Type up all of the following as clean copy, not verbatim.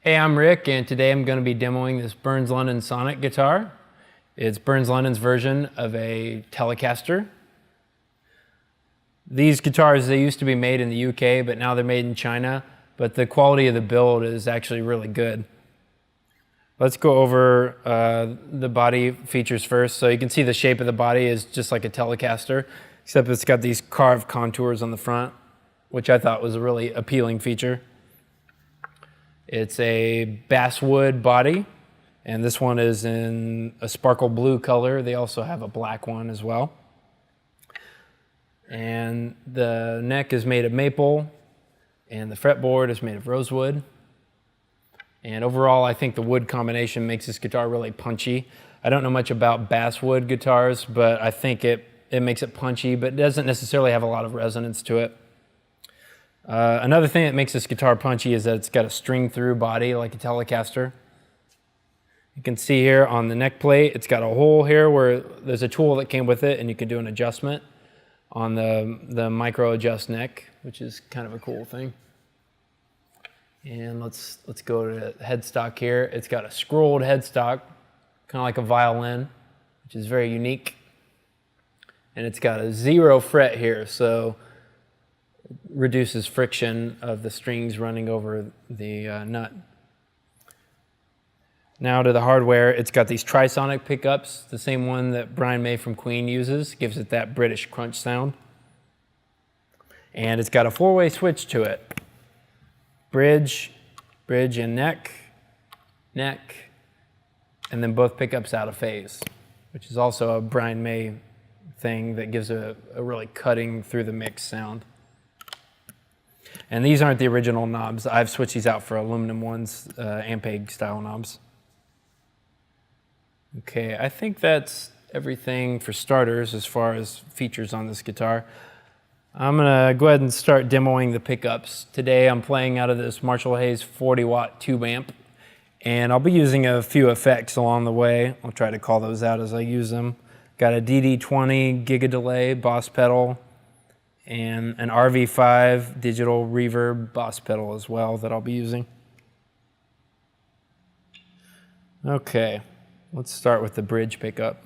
Hey, I'm Rick, and today I'm going to be demoing this Burns London Sonic guitar. It's Burns London's version of a Telecaster. These guitars, they used to be made in the UK, but now they're made in China, but the quality of the build is actually really good. Let's go over the body features first. So you can see the shape of the body is just like a Telecaster, except it's got these carved contours on the front, which I thought was a really appealing feature. It's a basswood body, and this one is in a sparkle blue color. They also have a black one as well. And the neck is made of maple, and the fretboard is made of rosewood. And overall, I think the wood combination makes this guitar really punchy. I don't know much about basswood guitars, but I think it makes it punchy, but it doesn't necessarily have a lot of resonance to it. Another thing that makes this guitar punchy is that it's got a string-through body like a Telecaster. You can see here on the neck plate, it's got a hole here where there's a tool that came with it, and you can do an adjustment on the micro adjust neck, which is kind of a cool thing. And let's go to headstock here. It's got a scrolled headstock, kind of like a violin, which is very unique. And it's got a 0 fret here, so it reduces friction of the strings running over the nut. Now to the hardware, it's got these Trisonic pickups, the same one that Brian May from Queen uses, gives it that British crunch sound. And it's got a 4-way switch to it. Bridge, bridge and neck, neck, and then both pickups out of phase, which is also a Brian May thing that gives a really cutting through the mix sound. And these aren't the original knobs. I've switched these out for aluminum ones, Ampeg style knobs. Okay, I think that's everything for starters as far as features on this guitar. I'm gonna go ahead and start demoing the pickups. Today I'm playing out of this Marshall Hayes 40-watt tube amp, and I'll be using a few effects along the way. I'll try to call those out as I use them. Got a DD20 Giga Delay Boss pedal, and an RV5 digital reverb Boss pedal as well that I'll be using. Okay, let's start with the bridge pickup.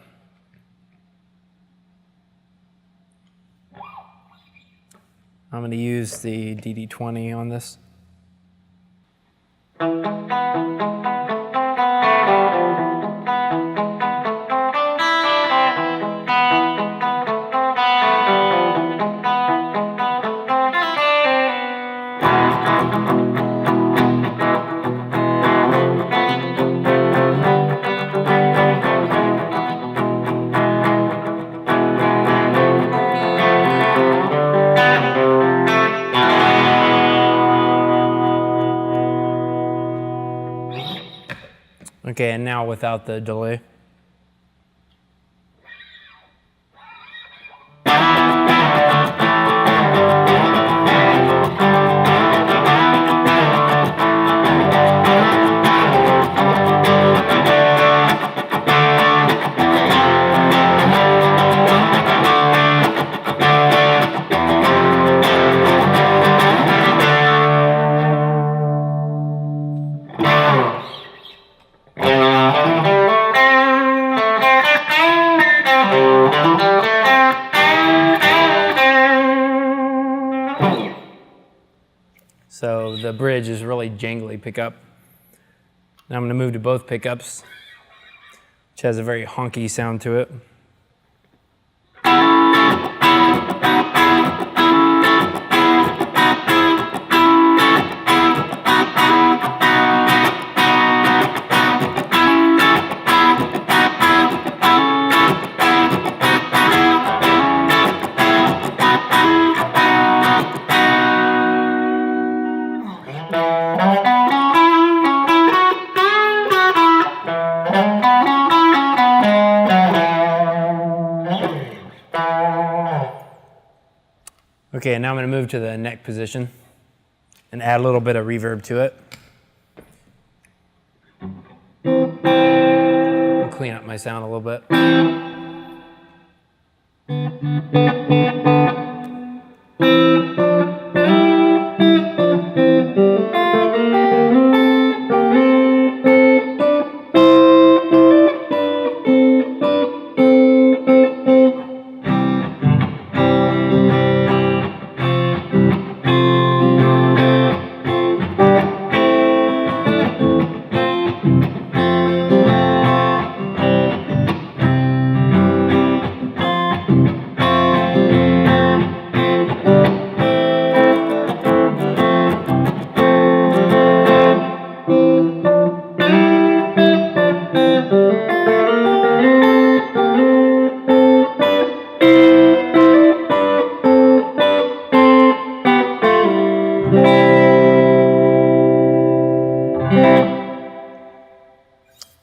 I'm going to use the DD20 on this. Okay, and now without the delay. So the bridge is really jangly pickup. Now I'm going to move to both pickups, which has a very honky sound to it. Okay, now I'm going to move to the neck position and add a little bit of reverb to it. I'll clean up my sound a little bit.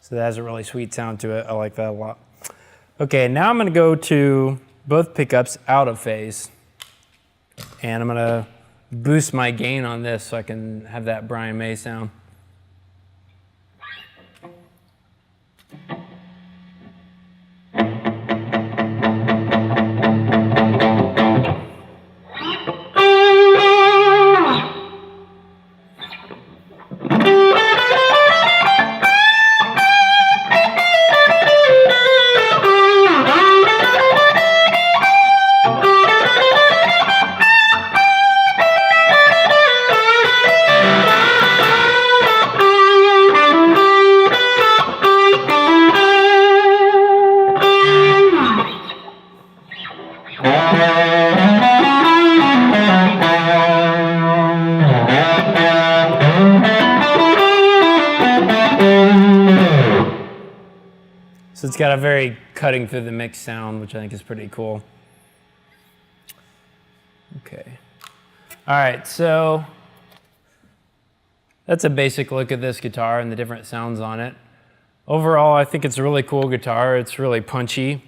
So that has a really sweet sound to it. I like that a lot. Okay, now I'm gonna go to both pickups out of phase. And I'm gonna boost my gain on this so I can have that Brian May sound. So it's got a very cutting through the mix sound, which I think is pretty cool. Okay. All right, so that's a basic look at this guitar and the different sounds on it. Overall, I think it's a really cool guitar. It's really punchy.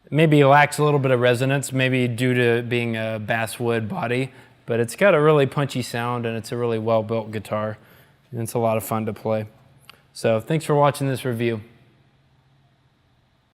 Maybe lacks a little bit of resonance, maybe due to being a basswood body, but it's got a really punchy sound and it's a really well-built guitar. And it's a lot of fun to play. So thanks for watching this review.